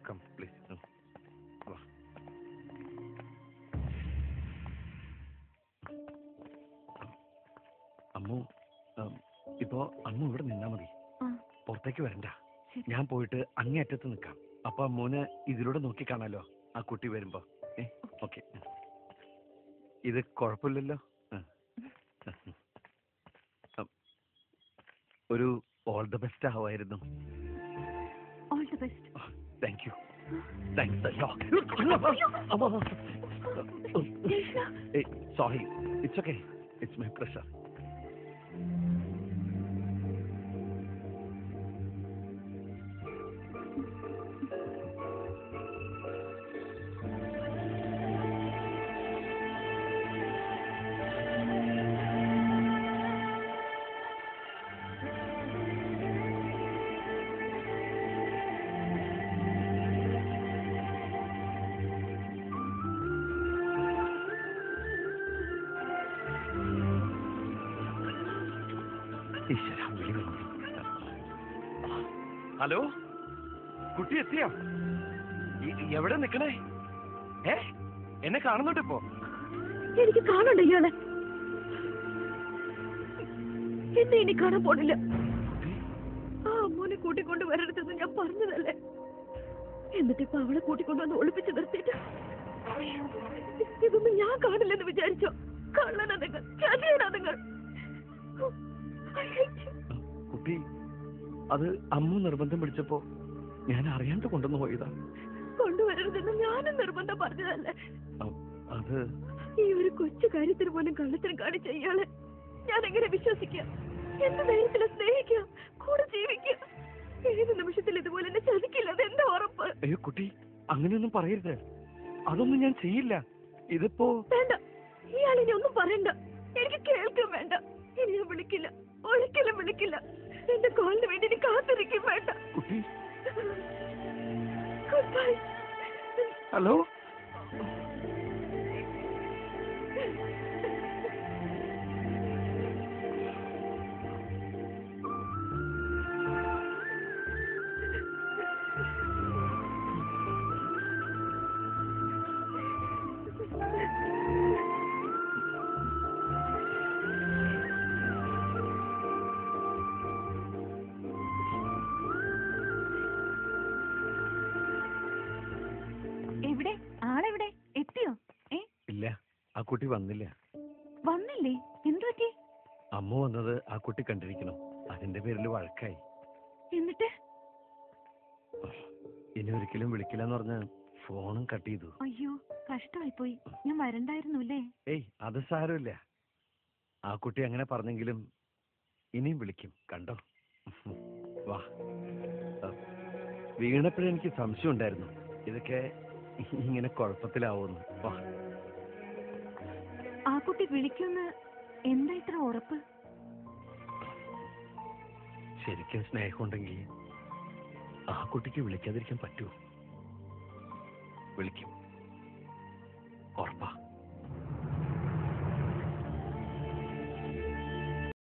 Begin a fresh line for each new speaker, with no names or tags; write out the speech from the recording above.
Come please. Ammu, ഇപ്പോ അമ്മു ഇവിടെ നിന്നാ മതി, പുറത്തേക്ക് വരണ്ട. ഞാൻ പോയിട്ട് അങ്ങേയറ്റത്ത് നിൽക്കാം. അപ്പൊ അമ്മൂന് ഇതിലൂടെ നോക്കി കാണാലോ ആ കുട്ടി വരുമ്പോ. ഓക്കെ, ഇത് കുഴപ്പമില്ലല്ലോ. ഒരു ഓൾ ദ ബെസ്റ്റ് ആവായിരുന്നു.
All the best.
Thank you. Thanks അല്ലോ. Sorry, it's okay, it's my pressure. Hello, കുട്ടി എത്തിയോ? എവിടെ നിക്കണേ? എന്നെ കാണുന്നുണ്ട് ഇപ്പോ?
എനിക്ക് കാണണ്ട ഇയാളെ. എന്നെ ഇനി കാണാൻ പോണില്ല. ആ അമ്മൂനെ കൂട്ടിക്കൊണ്ട് വരരുതെന്ന് ഞാൻ പറഞ്ഞതല്ലേ. എന്നിട്ടിപ്പോ അവളെ കൂട്ടിക്കൊണ്ടുവന്ന് ഒളിപ്പിച്ച് നിർത്തിയിട്ട് ഇതൊന്നും ഞാൻ കാണില്ലെന്ന് വിചാരിച്ചോ? കള്ളനാ നിങ്ങൾ, ചതിയനാ നിങ്ങൾ.
കുട്ടി, അത് അമ്മു നിർബന്ധം പിടിച്ചപ്പോ ഞാൻ അറിയാണ്ട് കൊണ്ടുവന്നു പോയതാ.
കൊണ്ടുവരരുതെന്ന് ഞാനും നിർബന്ധം പറഞ്ഞതല്ലേ.
അത്
ഈ ഒരു കൊച്ചു കാര്യത്തിന് പോലും കള്ളത്തിന് കാണിച്ച ഇയാളെ ഞാൻ എങ്ങനെ വിശ്വസിക്കാം? എന്ത് ധൈര്യത്തില് സ്നേഹിക്കാം, കൂടെ ജീവിക്കാം? ഏത് നിമിഷത്തിൽ ഇതുപോലെ എന്നെ ചതിക്കില്ല, അതെന്താ ഉറപ്പ്?
അയ്യോ കുട്ടി, അങ്ങനെയൊന്നും പറയരുത്. അതൊന്നും ഞാൻ ചെയ്യില്ല. ഇതിപ്പോ
വേണ്ട, ഇയാളിനി ഒന്നും പറയണ്ട. എനിക്ക് കേൾക്കാൻ വേണ്ട. ഇനി ഞാൻ വിളിക്കില്ല, ഒരിക്കലും വിളിക്കില്ല. എന്റെ കോളിന് വേണ്ടി ഇനി കാത്തിരിക്കും. വേണ്ട. Good bye.
ഹലോ,
എവിടെ ആളെവിടെ? എത്തിയോ?
ഇല്ല, ആ കുട്ടി വന്നില്ല.
വന്നില്ലേ? എന്തു പറ്റി?
അമ്മ വന്നത് ആ കുട്ടി കണ്ടിരിക്കണം. അതിന്റെ പേരിൽ വഴക്കായി.
എന്നിട്ട്
ഇനി ഒരിക്കലും വിളിക്കില്ലെന്ന് പറഞ്ഞ് ഫോണും കട്ട് ചെയ്തു.
അയ്യോ, കഷ്ടമായി പോയി. ഞാൻ വരണ്ടായിരുന്നു അല്ലേ?
ഏയ്, അത് സാരമില്ല. ആ കുട്ടി അങ്ങനെ പറഞ്ഞെങ്കിലും ഇനിയും വിളിക്കും, കണ്ടോ. വാ. വീണപ്പോഴെനിക്ക് സംശയം ഉണ്ടായിരുന്നു ഇതൊക്കെ ഇങ്ങനെ കുഴപ്പത്തിലാവുന്നു. വാ.
ആ കുട്ടി വിളിക്കുമെന്ന് എന്താ ഇത്ര ഉറപ്പ്?
ശരിക്കും സ്നേഹമുണ്ടെങ്കിൽ ആ കുട്ടിക്ക് വിളിക്കാതിരിക്കാൻ പറ്റുമോ? വിളിക്കും.